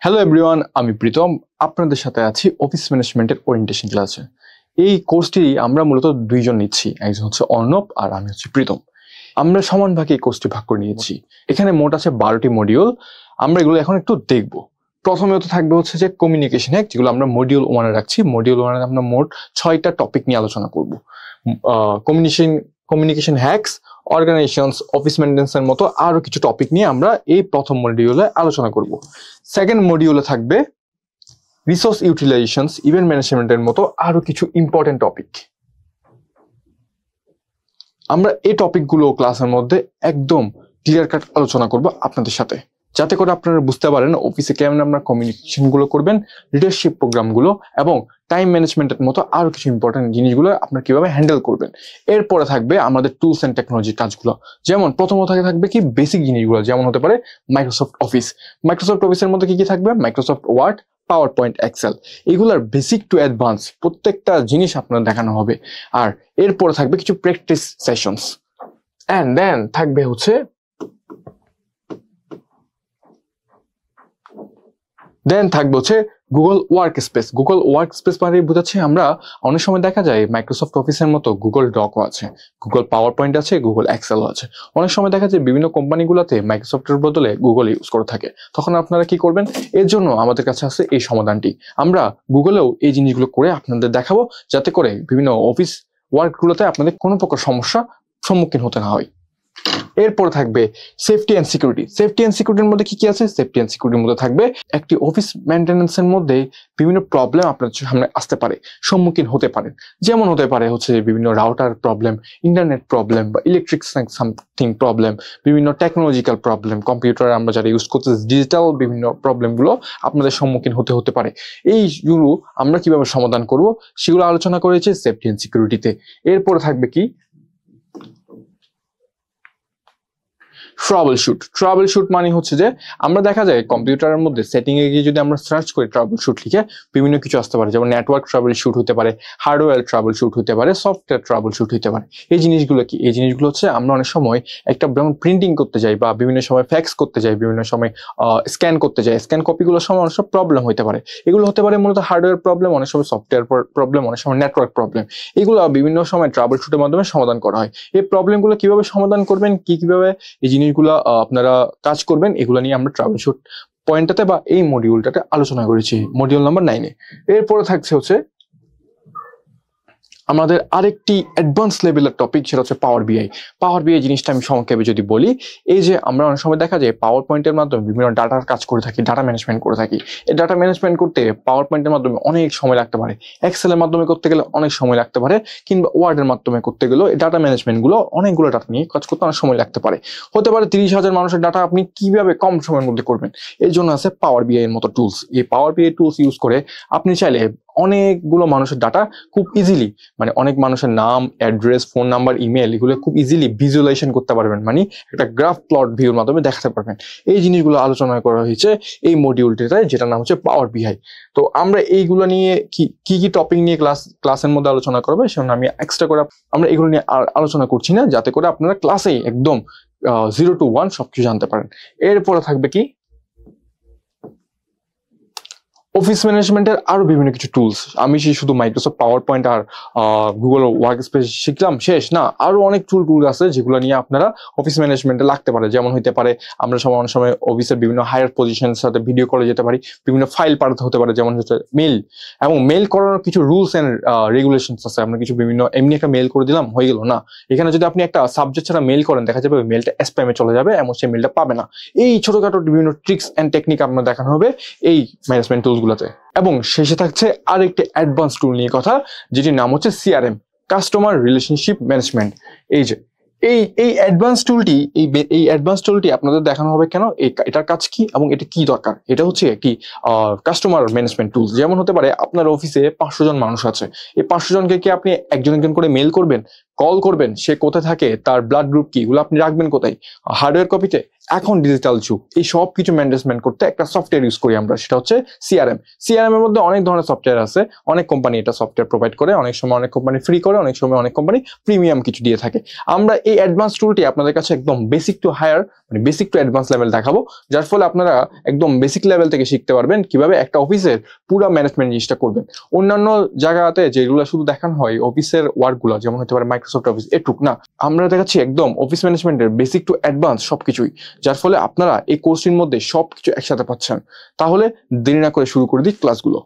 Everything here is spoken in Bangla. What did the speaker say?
হ্যালো এভরিওয়ান, আমি প্রীতম আপনাদের সাথে আছি অফিস ম্যানেজমেন্টের ওরিয়েন্টেশন ক্লাসে। এই কোর্সটি আমরা মূলত দুইজন নিচ্ছি, একজন হচ্ছে অর্ণব আর আমি হচ্ছে প্রীতম। আমরা সমান ভাগে এই কোর্সটি ভাগ করে নিয়েছি। এখানে মোট আছে 12টি মডিউল। আমরা এগুলো এখন একটু দেখব। প্রথমত থাকবে হচ্ছে যে কমিউনিকেশন হ্যাক, যেগুলো আমরা মডিউল 1-এ রাখছি। মডিউল 1-এ আমরা মোট 6টা টপিক নিয়ে আলোচনা করব। কমিউনিকেশন হ্যাকস, অর্গানাইজেশনস, অফিস মেইনটেন্যান্সের মতো আরো কিছু টপিক নিয়ে আমরা এই প্রথম মডিউলে আলোচনা করব। সেকেন্ড মডিউলে থাকবে রিসোর্স ইউটিলাইজেশনস, ইভেন্ট ম্যানেজমেন্টের মতো আরো কিছু ইম্পর্টেন্ট টপিক। আমরা এই টপিকগুলো ক্লাসের মধ্যে একদম ক্লিয়ার কাট আলোচনা করব আপনাদের সাথে, যাতে করে আপনারা বুঝতে পারেন অফিসে কেমন আমরা কমিউনিকেশন গুলো করবেন, লিডারশিপ প্রোগ্রামগুলো এবং টাইম ম্যানেজমেন্টের মতো আরো কিছু ইম্পর্টেন্ট জিনিসগুলো আপনারা কিভাবে হ্যান্ডেল করবেন। এরপরে থাকবে আমাদের টুলস এন্ড টেকনোলজির কাজগুলো। যেমন প্রথমত থাকবে কি বেসিক জিনিসগুলো, যেমন হতে পারে মাইক্রোসফট অফিস। মাইক্রোসফট অফিসের মধ্যে কি কি থাকবে? Microsoft Word, PowerPoint, Excel, এগুলার বেসিক টু অ্যাডভান্স প্রত্যেকটা জিনিস আপনার দেখানো হবে। আর এরপরে থাকবে কিছু প্র্যাকটিস সেশনস, এন্ড দেন থাকবে হচ্ছে Google work space. Google work space মানে বোঝাচ্ছে আমরা অনেক সময় দেখা যায় মাইক্রোসফট অফিসের মতো গুগল ডকও আছে, গুগল পাওয়ার পয়েন্ট আছে, গুগল এক্সেলও আছে। অনেক সময় দেখা যায় বিভিন্ন কোম্পানিগুলোতে মাইক্রোসফটের বদলে গুগল ইউজ করে থাকে। তখন আপনারা কি করবেন? এর জন্য আমাদের কাছে আছে এই সমাধানটি। আমরা গুগলেও এই জিনিসগুলো করে আপনাদের দেখাবো, যাতে করে বিভিন্ন অফিস ওয়ার্কগুলোতে আপনাদের কোনো প্রকার সমস্যা সম্মুখীন হতে না হয়। এরপর থাকবে safety and security. Safety and সিকিউরিটির মধ্যে কি কি আছে? সেফটি এন্ড সিকিউরিটির মধ্যে থাকবে একটি অফিস মেইনটেন্যান্সের মধ্যে বিভিন্ন প্রবলেম আপনার সামনে আসতে পারে, সম্মুখীন হতে পারে। যেমন হতে পারে হচ্ছে বিভিন্ন রাউটার প্রবলেম, ইন্টারনেট প্রবলেম বা ইলেকট্রিক সামথিং প্রবলেম, বিভিন্ন টেকনোলজিক্যাল প্রবলেম, কম্পিউটার আমরা যারা ইউজ করতেছি ডিজিটাল বিভিন্ন প্রবলেমগুলো আপনাদের সম্মুখীন হতে পারে। এইগুলো আমরা কিভাবে সমাধান করব সেগুলো আলোচনা করেছে সেফটি এন্ড সিকিউরিটিতে। এরপরে থাকবে কি ট্রাবল শুট। ট্রাবল শুট মানে হচ্ছে যে আমরা দেখা যায় কম্পিউটারের মধ্যে সেটিং এ গিয়ে যদি আমরা সার্চ করি ট্রাবল শুট লিখে, বিভিন্ন কিছু আসতে পারে। যেমন নেটওয়ার্ক ট্রাবল শুট হতে পারে, হার্ডওয়্যার ট্রাবল শুট হতে পারে, সফটওয়্যার ট্রাবল শুট হতে পারে। এই জিনিসগুলো কি? এই জিনিসগুলো হচ্ছে আমরা অনেক সময় একটা প্রিন্টিং করতে যাই বা বিভিন্ন সময় ফ্যাক্স করতে যাই, বিভিন্ন সময় স্ক্যান করতে যাই, স্ক্যান কপিগুলোর সময় অনেক সব প্রবলেম হতে পারে। এগুলো হতে পারে মূলত হার্ডওয়্যার প্রবলেম, অনেক সময় সফটওয়্যার প্রবলেম, অনেক সময় নেটওয়ার্ক প্রবলেম। এগুলো বিভিন্ন সময় ট্রাবল শুটের মাধ্যমে সমাধান করা হয়। এই প্রবলেমগুলো কিভাবে সমাধান করবেন, কিভাবে এই জিনিসগুলো আপনারা কাজ করবেন, এগুলো নিয়ে আমরা ট্রাবল শুট পয়েন্টটাতে বা এই মডিউলটাতে আলোচনা করেছি, মডিউল নাম্বার 9-এ। এরপরে থাকছে হচ্ছে আমাদের আরেকটি অ্যাডভান্স লেভেলের টপিক, সেটা হচ্ছে পাওয়ার বিআই। পাওয়ার বিআই জিনিসটা আমি সংক্ষেপে যদি বলি, এই যে আমরা অনেক সময় দেখা যায় পাওয়ার পয়েন্টের মাধ্যমে বিভিন্ন ডাটার কাজ করে থাকি, ডাটা ম্যানেজমেন্ট করে থাকি। এই ডাটা ম্যানেজমেন্ট করতে পাওয়ার পয়েন্টের মাধ্যমে অনেক সময় লাগতে পারে, এক্সেলের মাধ্যমে করতে গেলে অনেক সময় লাগতে পারে, কিংবা ওয়ার্ডের মাধ্যমে করতে গেলেও এই ডাটা ম্যানেজমেন্টগুলো অনেকগুলো ডাটা নিয়ে কাজ করতে অনেক সময় লাগতে পারে। হতে পারে 30,000 মানুষের ডাটা আপনি কিভাবে কম সময়ের মধ্যে করবেন। এর জন্য আছে পাওয়ার বিআই এর মতো টুলস। এই পাওয়ার বিআই টুলস ইউজ করে আপনি চাইলে অনেকগুলো মানুষের ডাটা খুব ইজিলি, মানে অনেক মানুষের নাম, অ্যাড্রেস, ফোন নাম্বার, ইমেল, এগুলো খুব ইজিলি ভিজুয়ালাইজেশন করতে পারবেন, মানে একটা গ্রাফ প্লট ভিউর মাধ্যমে দেখাতে পারবেন। এই জিনিসগুলো আলোচনা করা হয়েছে এই মডিউলটিতে, যেটার নাম হচ্ছে পাওয়ার বিআই। তো আমরা এইগুলো নিয়ে কি কি টপিক নিয়ে ক্লাসের মধ্যে আলোচনা করবে, সেজন্য আমি এক্সট্রা করে আমরা এগুলো নিয়ে আলোচনা করছি না, যাতে করে আপনারা ক্লাসেই একদম 0 to 1 সবকিছু জানতে পারেন। এরপরে থাকবে কি অফিস ম্যানেজমেন্টের আরো বিভিন্ন কিছু টুলস। আমি শুধু মাইক্রোসফট পাওয়ার পয়েন্ট আর গুগল ওয়ার্ক স্পেস শিখলাম, শেষ না। আরো অনেক টুল আছে যেগুলো নিয়ে আপনারা অফিস ম্যানেজমেন্টে লাগতে পারে। যেমন হইতে পারে আমরা অনেক সময় অফিসের বিভিন্ন হায়ার পজিশনের সাথে ভিডিও কলে যেতে পারি, বিভিন্ন ফাইল পাঠাতে হতে পারে, যেমন হচ্ছে মেল, এবং মেল করানোর কিছু রুলস এন্ড রেগুলেশনস আছে। আমরা কিছু বিভিন্ন এমনি একটা মেল করে দিলাম, হয়ে গেল না। এখানে যদি আপনি একটা সাবজেক্ট ছাড়া মেল করেন, দেখা যাবে ওই মেলটা স্প্যামে চলে যাবে এবং সেই মেলটা পাবে না। এই ছোটখাটো বিভিন্ন ট্রিক্স এন্ড টেকনিক আপনার দেখানো হবে এই ম্যানেজমেন্ট টুলস গুলোতে। এবং শেষে থাকছে আরেকটি অ্যাডভান্স টুল নিয়ে কথা, যেটির নাম হচ্ছে সিআরএম, কাস্টমার রিলেশনশিপ ম্যানেজমেন্ট। এই যে এই অ্যাডভান্স টুলটি আপনাদের দেখানো হবে কেন, এটার কাজ কি এবং এটা কি দরকার। এটা হচ্ছে একটি কাস্টমার ম্যানেজমেন্ট টুল। যেমন হতে পারে আপনার অফিসে 500 জন মানুষ আছে, এই 500 জনকে কি আপনি একজন একজন করে মেল করবেন? কল করবেন, সে কোথায় থাকে, তার ব্লাড গ্রুপ কি, এগুলো আপনি রাখবেন কোথায়, হার্ডওয়্যার কপিতে। এখন ডিজিটাল যুগ, এই সব কিছু ম্যানেজমেন্ট করতে একটা সফটওয়্যার ইউজ করি আমরা, সেটা হচ্ছে সিআরএম। সিআরএম এর মধ্যে অনেক ধরনের সফটওয়্যার আছে, অনেক কোম্পানি এটা সফটওয়্যার প্রোভাইড করে, অনেক সময় অনেক কোম্পানি ফ্রি করে, অনেক সময় অনেক কোম্পানি প্রিমিয়াম কিছু দিয়ে থাকে। আমরা এই অ্যাডভান্স টুলটি আপনাদের কাছে একদম বেসিক টু হায়ার, মানে বেসিক টু অ্যাডভান্স লেভেল দেখাবো, যার ফলে আপনারা একদম বেসিক লেভেল থেকে শিখতে পারবেন কিভাবে একটা অফিসের পুরো ম্যানেজমেন্ট জিনিসটা করবেন। অন্যান্য জায়গাতে যেগুলো শুধু দেখানো হয় অফিসের ওয়ার্কগুলো, যেমন হতে পারে মাইক্রোসফট অফিস, এটুক না, আমরা দেখাচ্ছি একদম অফিস ম্যানেজমেন্টের বেসিক টু অ্যাডভান্স সবকিছুই, যার ফলে আপনারা এই কোর্সটির মধ্যে সবকিছু একসাথে পাচ্ছেন। তাহলে দেরি না করে শুরু করে দিই ক্লাসগুলো।